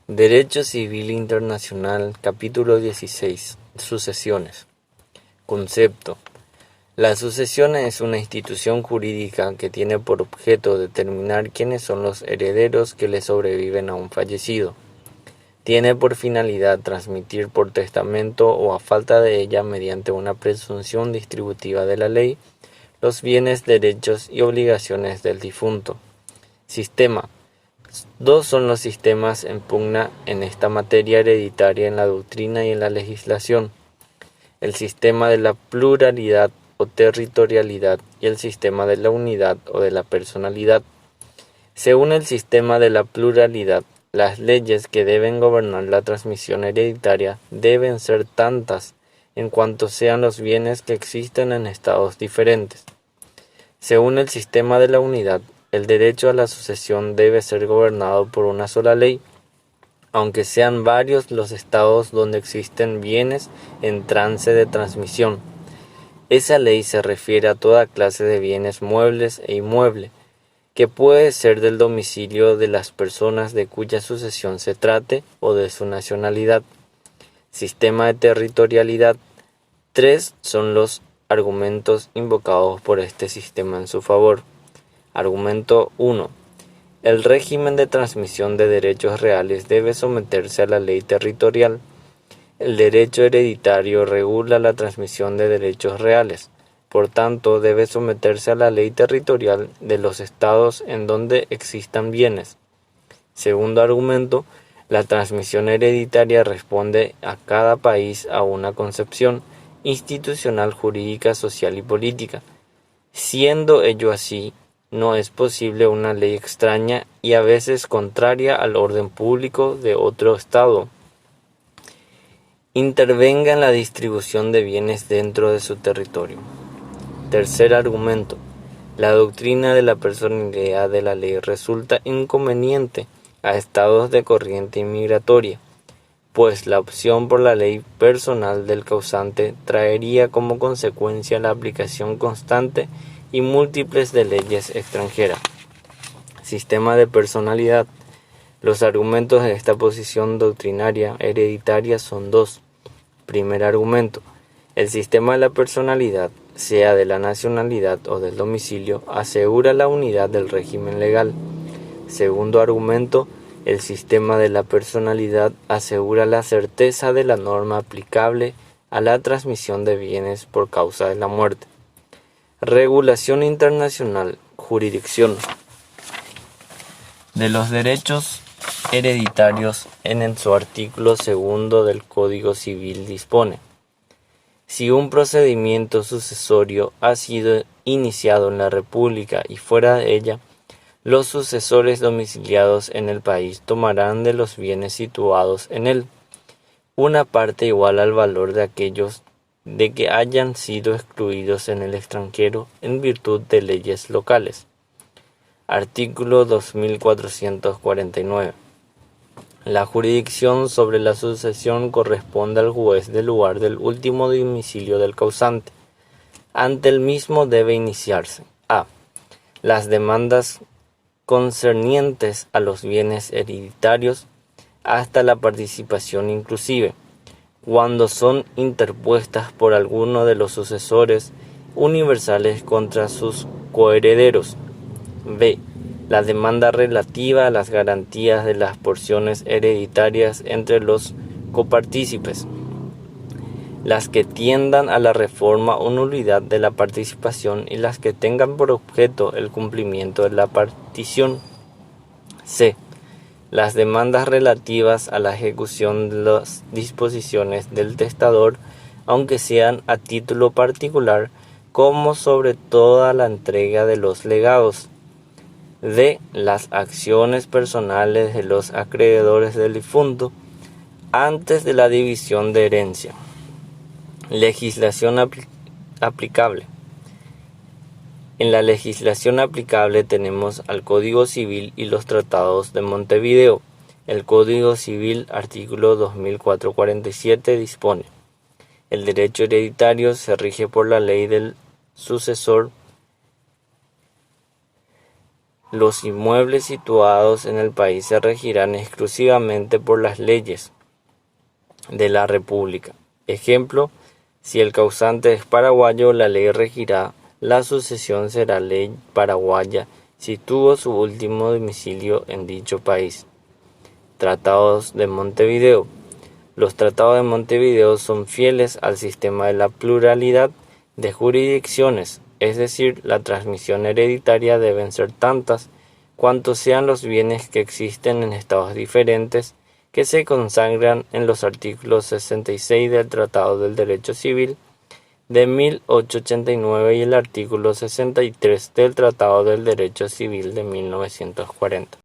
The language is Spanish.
Derecho Civil Internacional, capítulo 16. Sucesiones. Concepto. La sucesión es una institución jurídica que tiene por objeto determinar quiénes son los herederos que le sobreviven a un fallecido. Tiene por finalidad transmitir por testamento o a falta de ella mediante una presunción distributiva de la ley los bienes, derechos y obligaciones del difunto. Sistema. Dos son los sistemas en pugna en esta materia hereditaria en la doctrina y en la legislación: el sistema de la pluralidad o territorialidad y el sistema de la unidad o de la personalidad. Según el sistema de la pluralidad, las leyes que deben gobernar la transmisión hereditaria deben ser tantas en cuanto sean los bienes que existen en estados diferentes. Según el sistema de la unidad, el derecho a la sucesión debe ser gobernado por una sola ley, aunque sean varios los estados donde existen bienes en trance de transmisión. Esa ley se refiere a toda clase de bienes muebles e inmuebles, que puede ser del domicilio de las personas de cuya sucesión se trate o de su nacionalidad. Sistema de territorialidad. 3 son los argumentos invocados por este sistema en su favor. Argumento 1. El régimen de transmisión de derechos reales debe someterse a la ley territorial. El derecho hereditario regula la transmisión de derechos reales, por tanto debe someterse a la ley territorial de los estados en donde existan bienes. Segundo argumento, la transmisión hereditaria responde a cada país a una concepción institucional, jurídica, social y política. Siendo ello así, no es posible una ley extraña y a veces contraria al orden público de otro estado intervenga en la distribución de bienes dentro de su territorio. Tercer argumento. La doctrina de la personalidad de la ley resulta inconveniente a estados de corriente inmigratoria, pues la opción por la ley personal del causante traería como consecuencia la aplicación constante y múltiples de leyes extranjeras. Sistema de personalidad. Los argumentos de esta posición doctrinaria hereditaria son dos. Primer argumento. El sistema de la personalidad, sea de la nacionalidad o del domicilio, asegura la unidad del régimen legal. Segundo argumento. El sistema de la personalidad asegura la certeza de la norma aplicable a la transmisión de bienes por causa de la muerte. Regulación internacional. Jurisdicción de los derechos hereditarios en su artículo 2 del Código Civil dispone: si un procedimiento sucesorio ha sido iniciado en la República y fuera de ella, los sucesores domiciliados en el país tomarán de los bienes situados en él una parte igual al valor de aquellos de que hayan sido excluidos en el extranjero en virtud de leyes locales. Artículo 2449. La jurisdicción sobre la sucesión corresponde al juez del lugar del último domicilio del causante. Ante el mismo debe iniciarse: a. las demandas concernientes a los bienes hereditarios, hasta la participación inclusive, cuando son interpuestas por alguno de los sucesores universales contra sus coherederos. B. La demanda relativa a las garantías de las porciones hereditarias entre los copartícipes, las que tiendan a la reforma o nulidad de la participación y las que tengan por objeto el cumplimiento de la partición. C. Las demandas relativas a la ejecución de las disposiciones del testador, aunque sean a título particular, como sobre toda la entrega de los legados. D. Las acciones personales de los acreedores del difunto antes de la división de herencia. Legislación aplicable. En la legislación aplicable tenemos al Código Civil y los Tratados de Montevideo. El Código Civil, artículo 2447, dispone: el derecho hereditario se rige por la ley del sucesor Los inmuebles situados en el país se regirán exclusivamente por las leyes de la República. Ejemplo, si el causante es paraguayo, la ley regirá. La sucesión será ley paraguaya si tuvo su último domicilio en dicho país. Tratados de Montevideo. Los tratados de Montevideo son fieles al sistema de la pluralidad de jurisdicciones, es decir, la transmisión hereditaria deben ser tantas cuantos sean los bienes que existen en estados diferentes que se consagran en los artículos 66 del Tratado del Derecho Civil de 1889 y el artículo 63 del Tratado del Derecho Civil de 1940.